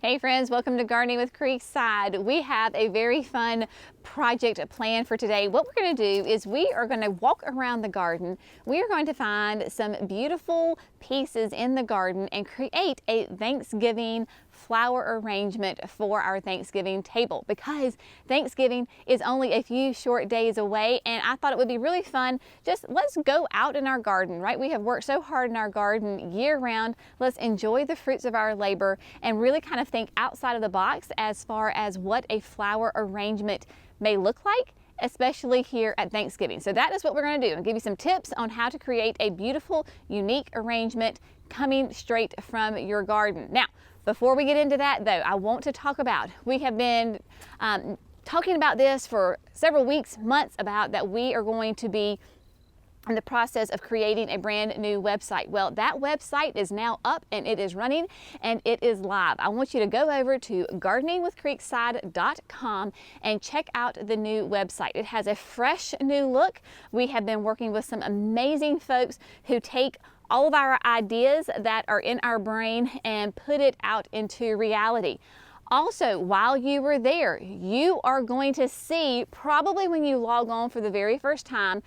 Hey friends, welcome to Gardening with Creekside. We have a very fun project planned for today. What we're going to do is we are going to walk around the garden. We are going to find some beautiful pieces in the garden and create a Thanksgiving flower arrangement for our Thanksgiving table, because Thanksgiving is only a few short days away, and I thought it would be really fun. Just let's go out in our garden, right? We have worked so hard in our garden year round. Let's enjoy the fruits of our labor and really kind of think outside of the box as far as what a flower arrangement may look like, especially here at Thanksgiving. So that is what we're going to do. I'll give you some tips on how to create a beautiful, unique arrangement coming straight from your garden. Now, before we get into that though, I want to talk about, we have been talking about this for several weeks, months, about that we are going to be in the process of creating a brand new website. Well, that website is now up and it is running and it is live. I want you to go over to gardeningwithcreekside.com and check out the new website. It has a fresh new look. We have been working with some amazing folks who take all of our ideas that are in our brain and put it out into reality. Also, while you were there, you are going to see, probably when you log on for the very first time,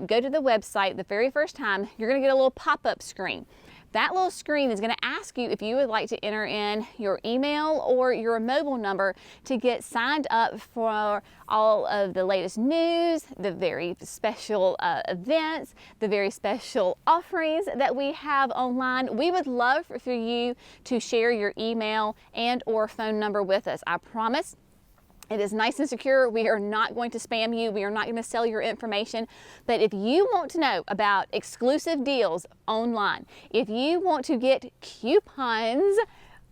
go to the website the very first time, you're going to get a little pop-up screen. That little screen is going to ask you if you would like to enter in your email or your mobile number to get signed up for all of the latest news, the very special events, the very special offerings that we have online. We would love for you to share your email and or phone number with us. I promise it is nice and secure. We are not going to spam you. We are not going to sell your information. But if you want to know about exclusive deals online, if you want to get coupons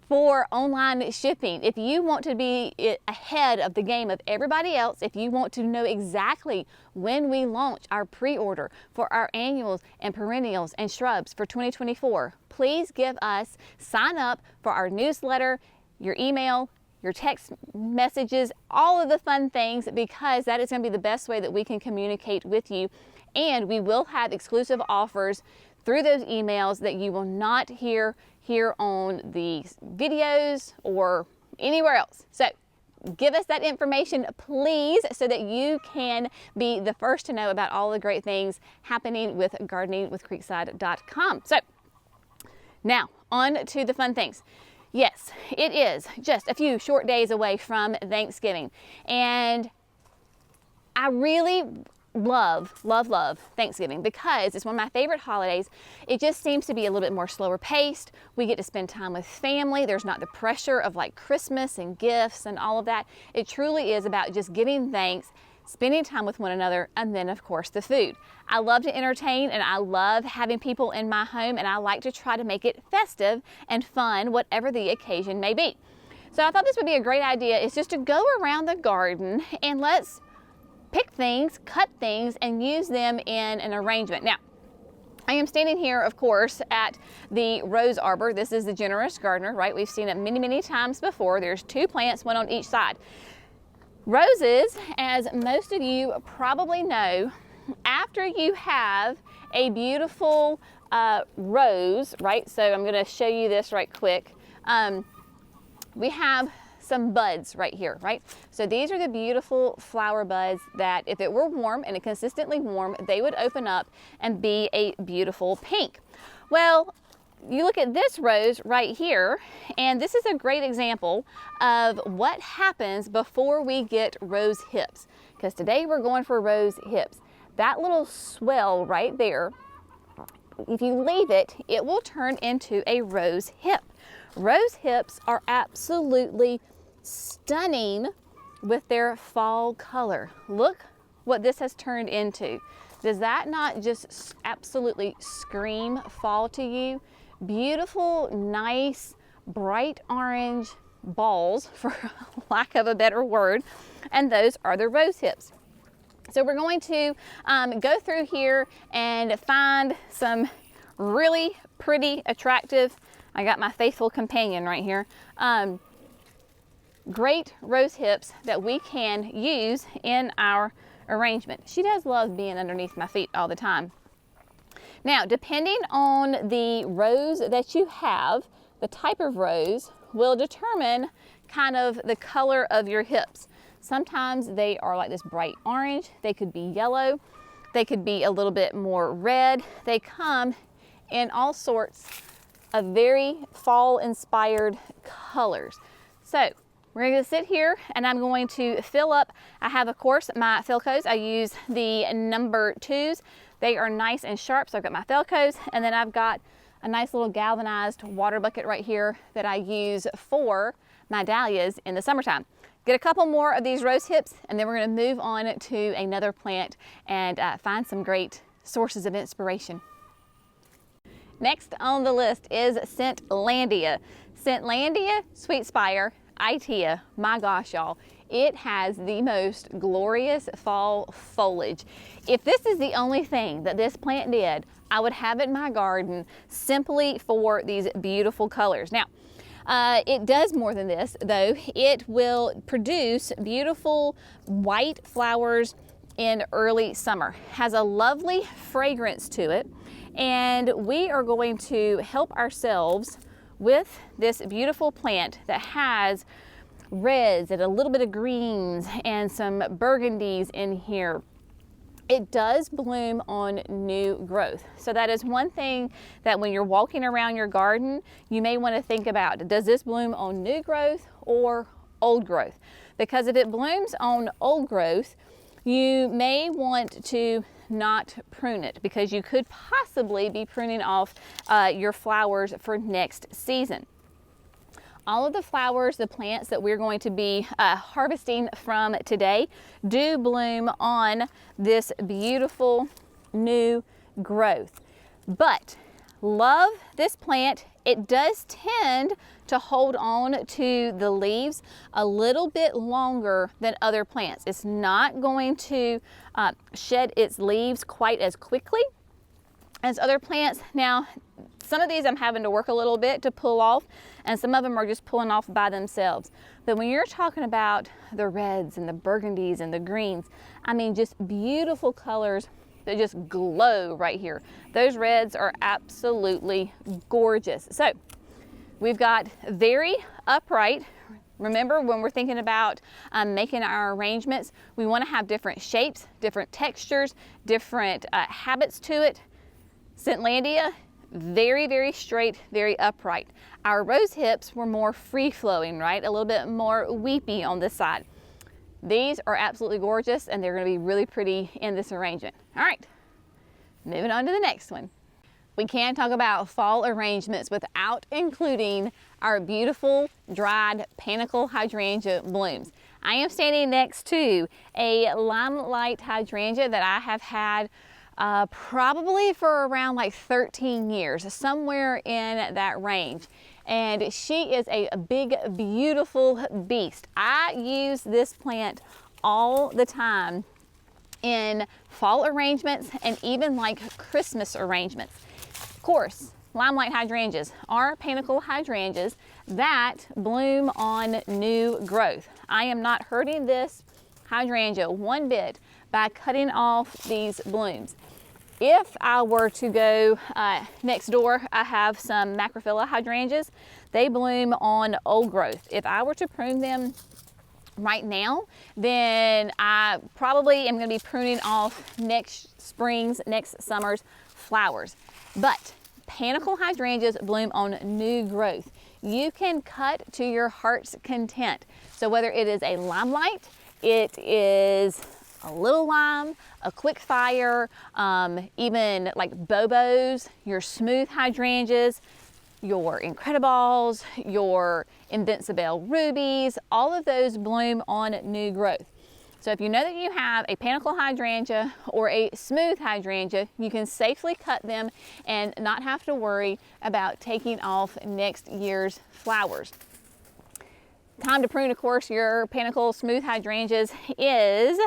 for online shipping, if you want to be ahead of the game of everybody else, if you want to know exactly when we launch our pre-order for our annuals and perennials and shrubs for 2024, please sign up for our newsletter, your email, your text messages, all of the fun things, because that is going to be the best way that we can communicate with you. And we will have exclusive offers through those emails that you will not hear here on the videos or anywhere else. So give us that information, please, so that you can be the first to know about all the great things happening with gardeningwithcreekside.com. So now on to the fun things. Yes, it is just a few short days away from Thanksgiving, and I really love Thanksgiving because it's one of my favorite holidays. It just seems to be a little bit more slower paced. We get to spend time with family. There's not the pressure of like Christmas and gifts and all of that. It truly is about just giving thanks, spending time with one another, and then of course the food. I love to entertain and I love having people in my home, and I like to try to make it festive and fun, whatever the occasion may be. So I thought this would be a great idea, is just to go around the garden and let's pick things, cut things, and use them in an arrangement. Now, I am standing here, of course, at the rose arbor. This is the Generous Gardener, right? We've seen it many, many times before. There's two plants, one on each side. Roses, as most of you probably know, after you have a beautiful rose, right? So I'm going to show you this right quick. We have some buds right here, right? So these are the beautiful flower buds that if it were warm and consistently warm, they would open up and be a beautiful pink. Well, you look at this rose right here, and this is a great example of what happens before we get rose hips, because today we're going for rose hips. That little swell right there, if you leave it, it will turn into a rose hip. Rose hips are absolutely stunning with their fall color. Look what this has turned into. Does that not just absolutely scream fall to you? Beautiful, nice, bright orange balls, for lack of a better word, and those are the rose hips. So we're going to go through here and find some really pretty, attractive, I got my faithful companion right here, great rose hips that we can use in our arrangement. She does love being underneath my feet all the time. Now, depending on the rose that you have, the type of rose, will determine kind of the color of your hips. Sometimes they are like this bright orange, they could be yellow, they could be a little bit more red. They come in all sorts of very fall inspired colors. So we're going to sit here and I'm going to fill up. I have, of course, my Philcos. I use the number 2s. They are nice and sharp, so I've got my Philcos, and then I've got a nice little galvanized water bucket right here that I use for my dahlias in the summertime. Get a couple more of these rose hips, and then we're going to move on to another plant and find some great sources of inspiration. Next on the list is Scentlandia. Scentlandia Sweet Spire Itea. My gosh, y'all. It has the most glorious fall foliage. If this is the only thing that this plant did, I would have it in my garden simply for these beautiful colors. Now, it does more than this, though. It will produce beautiful white flowers in early summer. Has a lovely fragrance to it, and we are going to help ourselves with this beautiful plant that has reds and a little bit of greens and some burgundies in here. It does bloom on new growth. So that is one thing that when you're walking around your garden, you may want to think about. Does this bloom on new growth or old growth? Because if it blooms on old growth, you may want to not prune it, because you could possibly be pruning off your flowers for next season. All of the flowers, the plants that we're going to be harvesting from today do bloom on this beautiful new growth. But love this plant. It does tend to hold on to the leaves a little bit longer than other plants. It's not going to shed its leaves quite as quickly as other plants. Now, some of these I'm having to work a little bit to pull off, and some of them are just pulling off by themselves. But when you're talking about the reds and the burgundies and the greens, I mean, just beautiful colors that just glow right here. Those reds are absolutely gorgeous. So we've got very upright. Remember, when we're thinking about making our arrangements, we want to have different shapes, different textures, different habits to it. Scentlandia, very, very straight, very upright. Our rose hips were more free-flowing, right? A little bit more weepy on this side. These are absolutely gorgeous, and they're going to be really pretty in this arrangement. All right, moving on to the next one. We can't talk about fall arrangements without including our beautiful dried panicle hydrangea blooms. I am standing next to a limelight hydrangea that I have had probably for around like 13 years, somewhere in that range. And she is a big, beautiful beast. I use this plant all the time in fall arrangements and even like Christmas arrangements. Of course, limelight hydrangeas are panicle hydrangeas that bloom on new growth. I am not hurting this hydrangea one bit by cutting off these blooms. If I were to go next door, I have some macrophylla hydrangeas. They bloom on old growth. If I were to prune them right now, then I probably am going to be pruning off next spring's, next summer's flowers. But panicle hydrangeas bloom on new growth. You can cut to your heart's content. So whether it is a limelight, it is a little lime, a quick fire, even like bobos, your smooth hydrangeas, your incredibles, your invincible rubies, all of those bloom on new growth. So if you know that you have a panicle hydrangea or a smooth hydrangea, you can safely cut them and not have to worry about taking off next year's flowers. Time to prune, of course, your panicle smooth hydrangeas is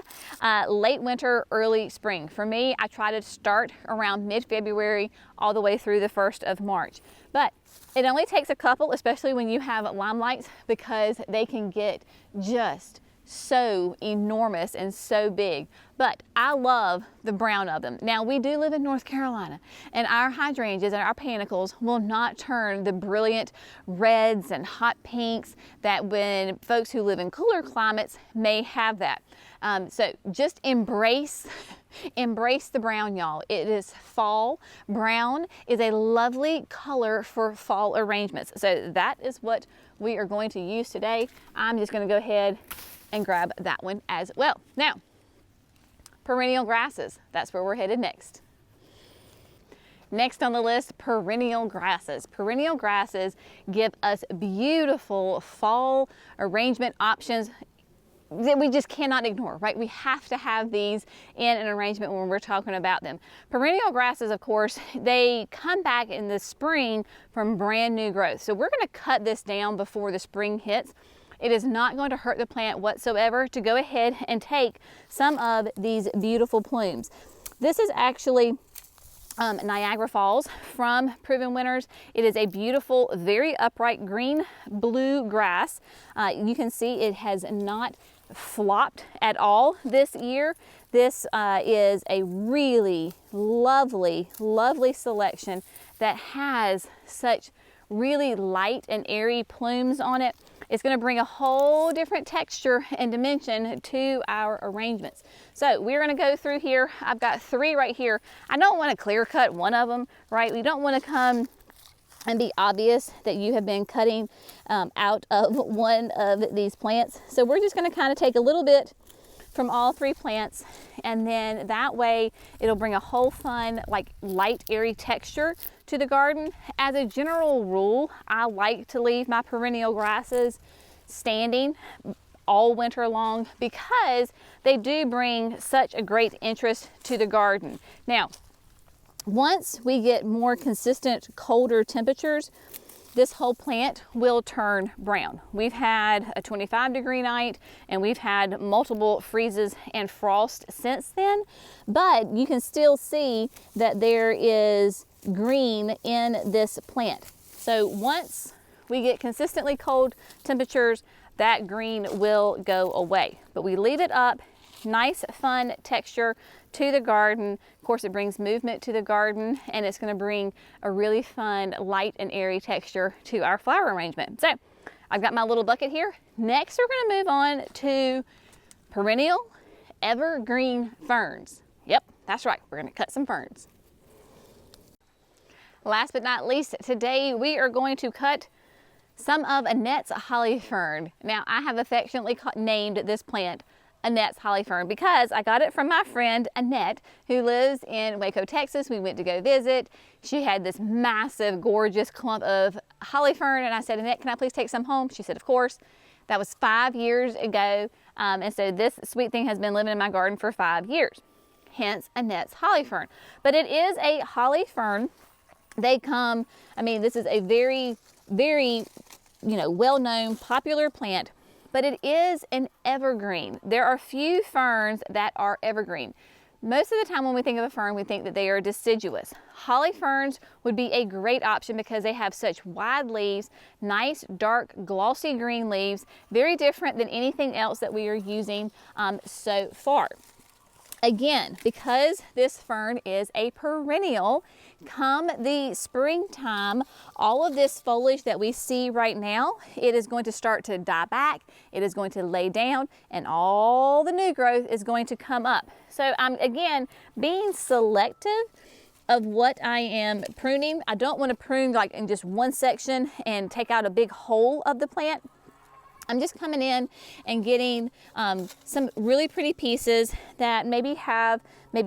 late winter, early spring. For me, I try to start around mid-February all the way through the 1st of March. But it only takes a couple, especially when you have limelights, because they can get just so enormous and so big, but I love the brown of them. Now, we do live in North Carolina, and our hydrangeas and our panicles will not turn the brilliant reds and hot pinks that when folks who live in cooler climates may have that. So just embrace the brown, y'all. It is fall. Brown is a lovely color for fall arrangements. So that is what we are going to use today. I'm just going to go ahead and grab that one as well. Now, perennial grasses. That's where we're headed next. Next on the list, perennial grasses. Perennial grasses give us beautiful fall arrangement options that we just cannot ignore, right? We have to have these in an arrangement when we're talking about them. Perennial grasses, of course, they come back in the spring from brand new growth. So we're going to cut this down before the spring hits. It is not going to hurt the plant whatsoever to go ahead and take some of these beautiful plumes. This is actually Niagara Falls from Proven Winners. It is a beautiful, very upright green blue grass. You can see it has not flopped at all this year. This is a really lovely selection that has such really light and airy plumes on it. It's going to bring a whole different texture and dimension to our arrangements. So we're going to go through here. I've got 3 right here. I don't want to clear cut one of them, right? We don't want to come and be obvious that you have been cutting out of one of these plants. So we're just going to kind of take a little bit from all 3 plants, and then that way it'll bring a whole fun, like light, airy texture to the garden. As a general rule, I like to leave my perennial grasses standing all winter long because they do bring such a great interest to the garden. Now, once we get more consistent colder temperatures, this whole plant will turn brown. We've had a 25-degree night and we've had multiple freezes and frost since then, but you can still see that there is green in this plant. So once we get consistently cold temperatures, that green will go away. But we leave it up, nice fun texture to the garden. Of course, it brings movement to the garden, and it's going to bring a really fun light and airy texture to our flower arrangement. So I've got my little bucket here. Next, we're going to move on to perennial evergreen ferns. Yep, that's right. We're going to cut some ferns. Last but not least, today we are going to cut some of Annette's holly fern. Now, I have affectionately named this plant Annette's holly fern because I got it from my friend Annette, who lives in Waco, Texas. We went to go visit. She had this massive, gorgeous clump of holly fern, and I said, Annette, can I please take some home? She said, of course. That was 5 years ago, and so this sweet thing has been living in my garden for 5 years, hence Annette's holly fern. But it is a holly fern. They come, I mean, this is a very, very, well-known, popular plant, but it is an evergreen. There are few ferns that are evergreen. Most of the time when we think of a fern, we think that they are deciduous. Holly ferns would be a great option because they have such wide leaves, nice, dark, glossy green leaves, very different than anything else that we are using so far. Again, because this fern is a perennial, come the springtime, all of this foliage that we see right now, it is going to start to die back, it is going to lay down, and all the new growth is going to come up. So I'm, again, being selective of what I am pruning. I don't want to prune like in just one section and take out a big whole of the plant. I'm just coming in and getting some really pretty pieces that maybe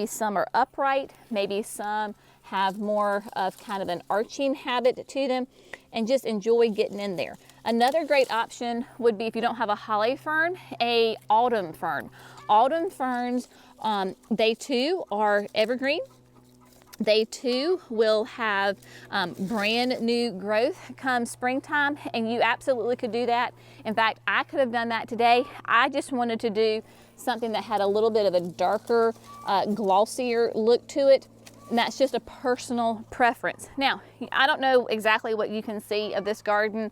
some are upright, maybe some have more of kind of an arching habit to them, and just enjoy getting in there. Another great option would be, if you don't have a holly fern, a autumn fern. Autumn ferns, they too are evergreen. They too will have brand new growth come springtime, and you absolutely could do that. In fact, I could have done that today. I just wanted to do something that had a little bit of a darker, glossier look to it. And that's just a personal preference. Now, I don't know exactly what you can see of this garden,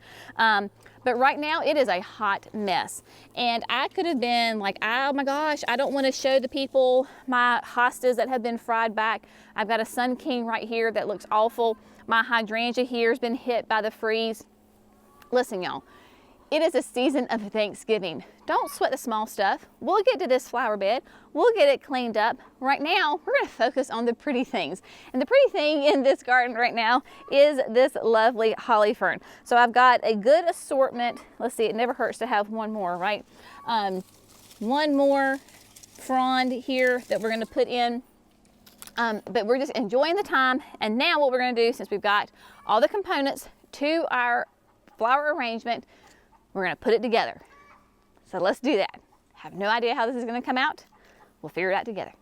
But right now it is a hot mess. And I could have been like, oh my gosh, I don't want to show the people my hostas that have been fried back. I've got a Sun King right here that looks awful. My hydrangea here has been hit by the freeze. Listen, y'all, it is a season of Thanksgiving. Don't sweat the small stuff. We'll get to this flower bed. We'll get it cleaned up. Right now, we're gonna focus on the pretty things. And the pretty thing in this garden right now is this lovely holly fern. So I've got a good assortment. Let's see, it never hurts to have one more, right? One more frond here that we're gonna put in. But we're just enjoying the time. And now what we're gonna do, since we've got all the components to our flower arrangement, we're gonna put it together. So let's do that. Have no idea how this is gonna come out. We'll figure it out together.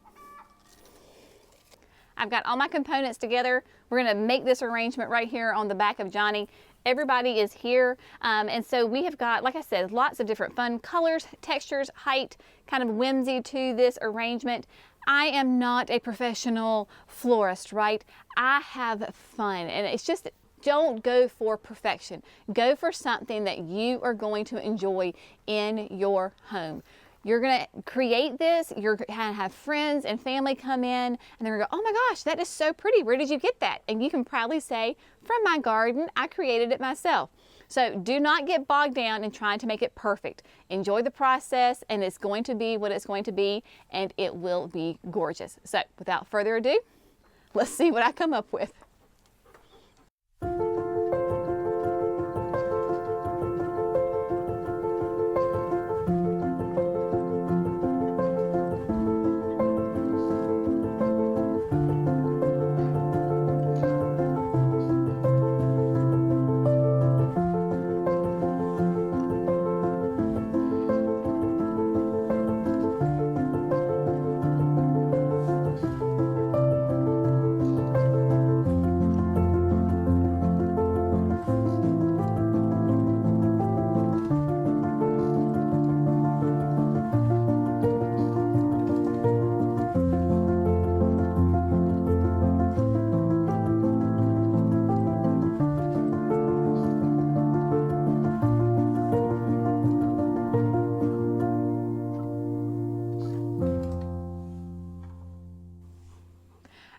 I've got all my components together. We're gonna make this arrangement right here on the back of Johnny. Everybody is here. And so we have got, like I said, lots of different fun colors, textures, height, kind of whimsy to this arrangement. I am not a professional florist, right? I have fun, and it's just, don't go for perfection. Go for something that you are going to enjoy in your home. You're gonna create this, you're gonna have friends and family come in, and they're gonna go, oh my gosh, that is so pretty. Where did you get that? And you can proudly say, from my garden, I created it myself. So do not get bogged down in trying to make it perfect. Enjoy the process, and it's going to be what it's going to be, and it will be gorgeous. So without further ado, let's see what I come up with.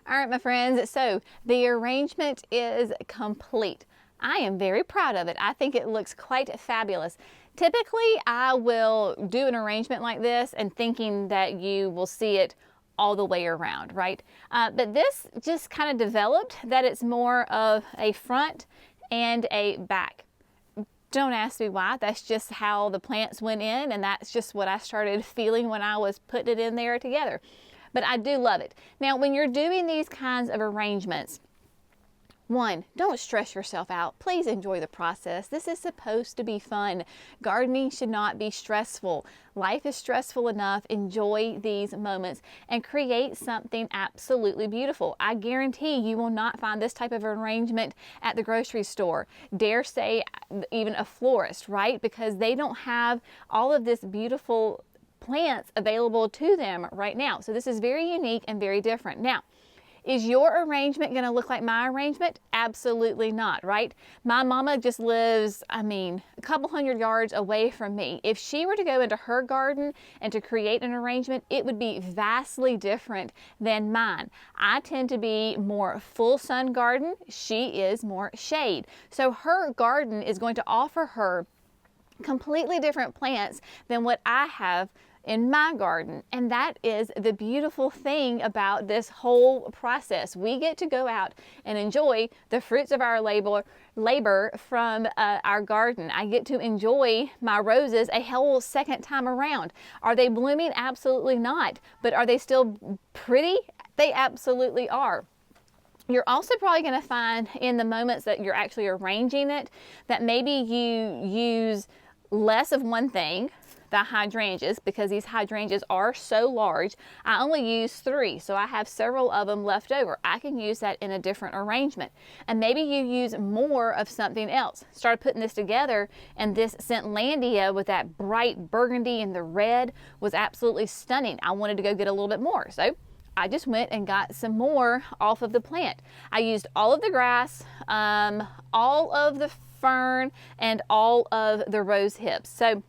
All right, my friends, so the arrangement is complete. I am very proud of it. I think it looks quite fabulous. Typically, I will do an arrangement like this and thinking that you will see it all the way around, right? But this just kind of developed that it's more of a front and a back. Don't ask me why. That's just how the plants went in, and that's just what I started feeling when I was putting it in there together. But I do love it. Now, when you're doing these kinds of arrangements, one, don't stress yourself out. Please enjoy the process. This is supposed to be fun. Gardening should not be stressful. Life is stressful enough. Enjoy these moments and create something absolutely beautiful. I guarantee you will not find this type of arrangement at the grocery store. Dare say even a florist, right? Because they don't have all of this beautiful plants available to them right now. So this is very unique and very different. Now, is your arrangement going to look like my arrangement? Absolutely not, right? My mama just lives, a couple hundred yards away from me. If she were to go into her garden and to create an arrangement, it would be vastly different than mine. I tend to be more full sun garden. She is more shade. So her garden is going to offer her completely different plants than what I have in my garden. And that is the beautiful thing about this whole process. We get to go out and enjoy the fruits of our labor from our garden. I get to enjoy my roses a whole second time around. Are they blooming? Absolutely not. But are they still pretty? They absolutely are. You're also probably going to find in the moments that you're actually arranging it that maybe you use less of one thing, the hydrangeas, because these hydrangeas are so large. I only use 3, so I have several of them left over. I can use that in a different arrangement. And maybe you use more of something else. Started putting this together, and this Scentlandia with that bright burgundy and the red was absolutely stunning. I wanted to go get a little bit more, so I just went and got some more off of the plant. I used all of the grass, all of the fern, and all of the rose hips. So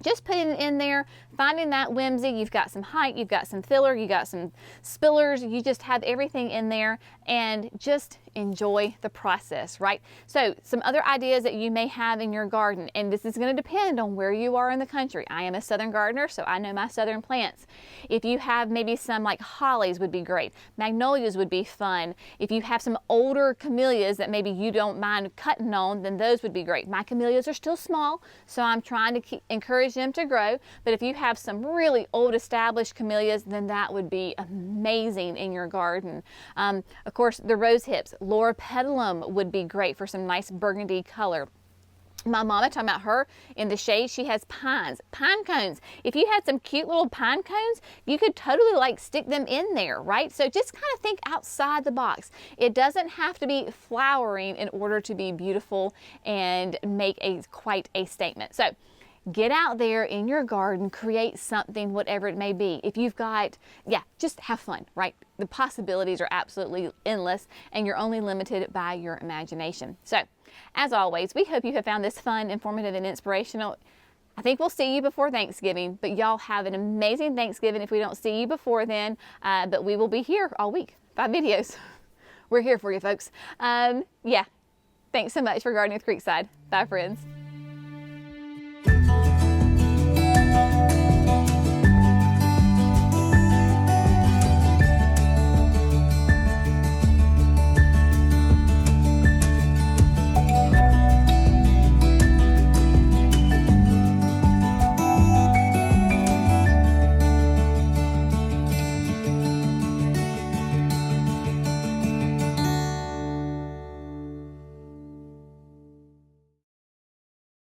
just putting it in there, finding that whimsy. You've got some height, you've got some filler, you got some spillers, you just have everything in there, and just enjoy the process, right? So some other ideas that you may have in your garden, and this is going to depend on where you are in the country. I am a southern gardener, so I know my southern plants. If you have maybe some like hollies would be great. Magnolias would be fun. If you have some older camellias that maybe you don't mind cutting on, then those would be great. My camellias are still small, so I'm trying to encourage them to grow, but if you have some really old established camellias, then that would be amazing in your garden. Of course, the rose hips, Laura Petalum would be great for some nice burgundy color. My mama, talking about her in the shade, she has pine cones. If you had some cute little pine cones, you could totally like stick them in there, right? So just kind of think outside the box. It doesn't have to be flowering in order to be beautiful and make quite a statement. So get out there in your garden, create something, whatever it may be. If you've got, just have fun, right? The possibilities are absolutely endless, and you're only limited by your imagination. So, as always, we hope you have found this fun, informative, and inspirational. I think we'll see you before Thanksgiving, but y'all have an amazing Thanksgiving if we don't see you before then. But we will be here all week, 5 videos. We're here for you, folks. Thanks so much for gardening with Creekside. Bye, friends.